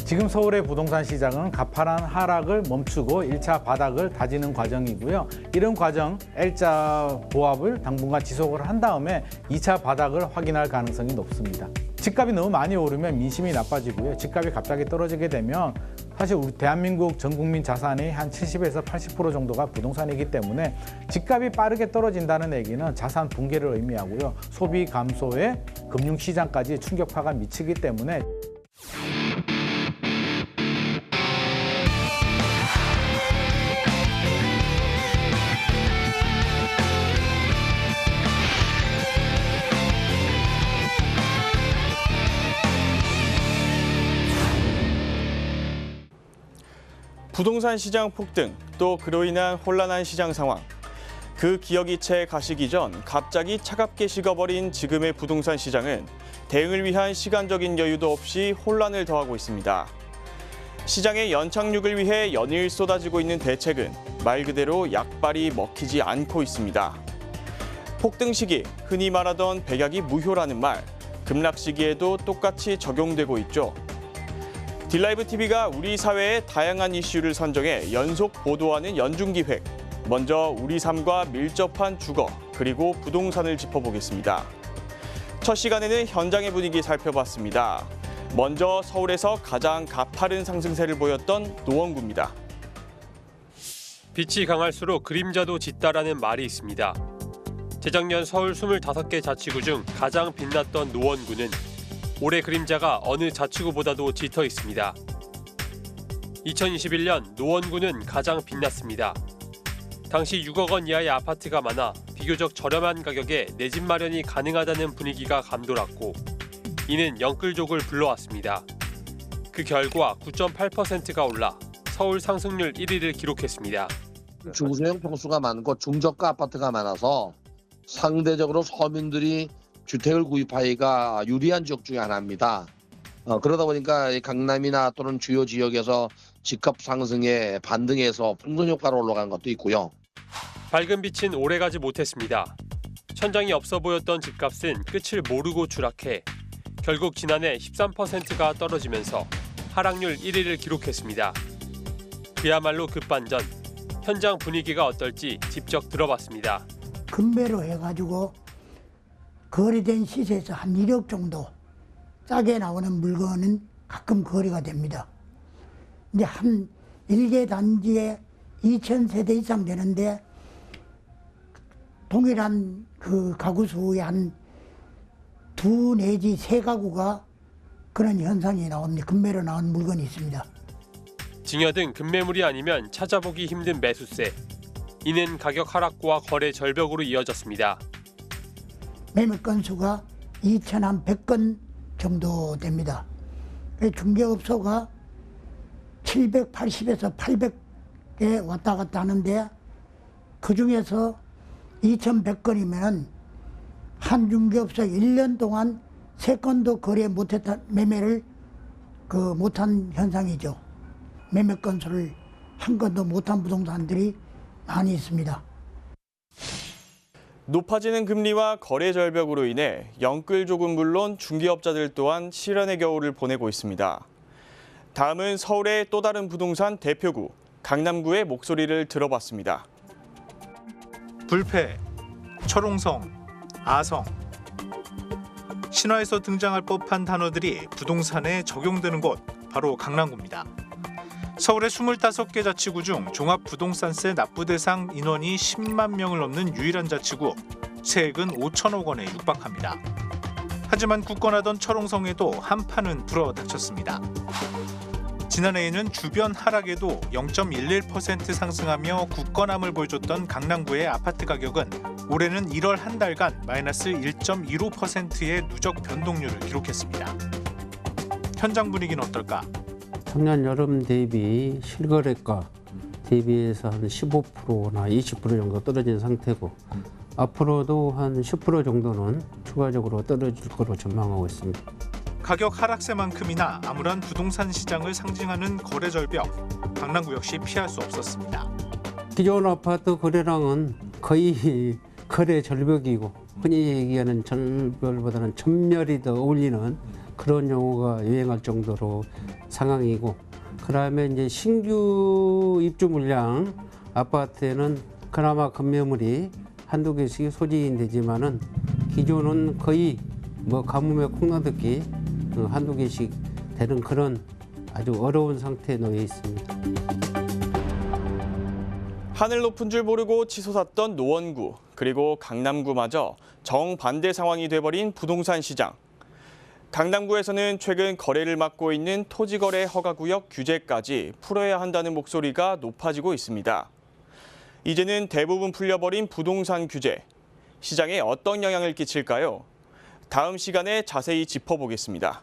지금 서울의 부동산 시장은 가파른 하락을 멈추고 1차 바닥을 다지는 과정이고요. 이런 과정 L자 보합을 당분간 지속을 한 다음에 2차 바닥을 확인할 가능성이 높습니다. 집값이 너무 많이 오르면 민심이 나빠지고요. 집값이 갑자기 떨어지게 되면 사실 우리 대한민국 전 국민 자산의 한 70에서 80% 정도가 부동산이기 때문에 집값이 빠르게 떨어진다는 얘기는 자산 붕괴를 의미하고요. 소비 감소에 금융시장까지 충격파가 미치기 때문에 부동산 시장 폭등, 또 그로 인한 혼란한 시장 상황. 그 기억이 채 가시기 전 갑자기 차갑게 식어버린 지금의 부동산 시장은 대응을 위한 시간적인 여유도 없이 혼란을 더하고 있습니다. 시장의 연착륙을 위해 연일 쏟아지고 있는 대책은 말 그대로 약발이 먹히지 않고 있습니다. 폭등 시기, 흔히 말하던 백약이 무효라는 말, 급락 시기에도 똑같이 적용되고 있죠. 딜라이브 TV가 우리 사회의 다양한 이슈를 선정해 연속 보도하는 연중기획. 먼저 우리 삶과 밀접한 주거, 그리고 부동산을 짚어보겠습니다. 첫 시간에는 현장의 분위기 살펴봤습니다. 먼저 서울에서 가장 가파른 상승세를 보였던 노원구입니다. 빛이 강할수록 그림자도 짙다라는 말이 있습니다. 재작년 서울 25개 자치구 중 가장 빛났던 노원구는 올해 그림자가 어느 자치구보다도 짙어 있습니다. 2021년 노원구는 가장 빛났습니다. 당시 6억 원 이하의 아파트가 많아 비교적 저렴한 가격에 내 집 마련이 가능하다는 분위기가 감돌았고 이는 영끌족을 불러왔습니다. 그 결과 9.8%가 올라 서울 상승률 1위를 기록했습니다. 중소형 평수가 많고 중저가 아파트가 많아서 상대적으로 서민들이 주택을 구입하기가 유리한 지역 중에 하나입니다. 그러다 보니까 강남이나 또는 주요 지역에서 집값 상승에 반등해서 풍선 효과로 올라간 것도 있고요. 밝은 빛은 오래가지 못했습니다. 천장이 없어 보였던 집값은 끝을 모르고 추락해 결국 지난해 13%가 떨어지면서 하락률 1위를 기록했습니다. 그야말로 급반전. 현장 분위기가 어떨지 직접 들어봤습니다. 금매로 해가지고 거래된 시세에서 한 1억 정도 싸게 나오는 물건은 가끔 거래가 됩니다. 이제 한 1개 단지에 2,000세대 이상 되는데 동일한 그 가구 수의 한 2 내지 3가구가 그런 현상이 나옵니다. 금매로 나온 물건이 있습니다. 증여등 급매물이 아니면 찾아보기 힘든 매수세. 이는 가격 하락과 거래 절벽으로 이어졌습니다. 매매 건수가 2,100건 정도 됩니다. 중개업소가 780에서 800에 왔다 갔다 하는데 그중에서 2,100건이면 한 중개업소 1년 동안 3건도 거래 못했다, 매매를 못한 현상이죠. 매매 건수를 한 건도 못한 부동산들이 많이 있습니다. 높아지는 금리와 거래 절벽으로 인해 영끌족은 물론 중개업자들 또한 시련의 겨울을 보내고 있습니다. 다음은 서울의 또 다른 부동산 대표구, 강남구의 목소리를 들어봤습니다. 불패, 철옹성, 아성. 신화에서 등장할 법한 단어들이 부동산에 적용되는 곳, 바로 강남구입니다. 서울의 25개 자치구 중 종합부동산세 납부 대상 인원이 10만 명을 넘는 유일한 자치구, 세액은 5천억 원에 육박합니다. 하지만 굳건하던 철옹성에도 한판은 불어닥쳤습니다. 지난해에는 주변 하락에도 0.11% 상승하며 굳건함을 보여줬던 강남구의 아파트 가격은 올해는 1월 한 달간 마이너스 1.15%의 누적 변동률을 기록했습니다. 현장 분위기는 어떨까? 작년 여름 대비 실거래가 대비해서 한 15%나 20% 정도 떨어진 상태고 앞으로도 한 10% 정도는 추가적으로 떨어질 거로 전망하고 있습니다. 가격 하락세만큼이나 암울한 부동산 시장을 상징하는 거래 절벽, 강남구 역시 피할 수 없었습니다. 기존 아파트 거래량은 거의 거래 절벽이고 흔히 얘기하는 절벽보다는 천멸이 더 어울리는 그런 용어가 유행할 정도로 상황이고, 그다음에 이제 신규 입주 물량 아파트에는 그나마 건매물이 한두 개씩 소진이 되지만은 기존은 거의 뭐 가뭄에 콩나듯이 한두 개씩 되는 그런 아주 어려운 상태에 놓여 있습니다. 하늘 높은 줄 모르고 치솟았던 노원구, 그리고 강남구마저 정반대 상황이 돼버린 부동산 시장. 강남구에서는 최근 거래를 막고 있는 토지거래 허가구역 규제까지 풀어야 한다는 목소리가 높아지고 있습니다. 이제는 대부분 풀려버린 부동산 규제. 시장에 어떤 영향을 끼칠까요? 다음 시간에 자세히 짚어보겠습니다.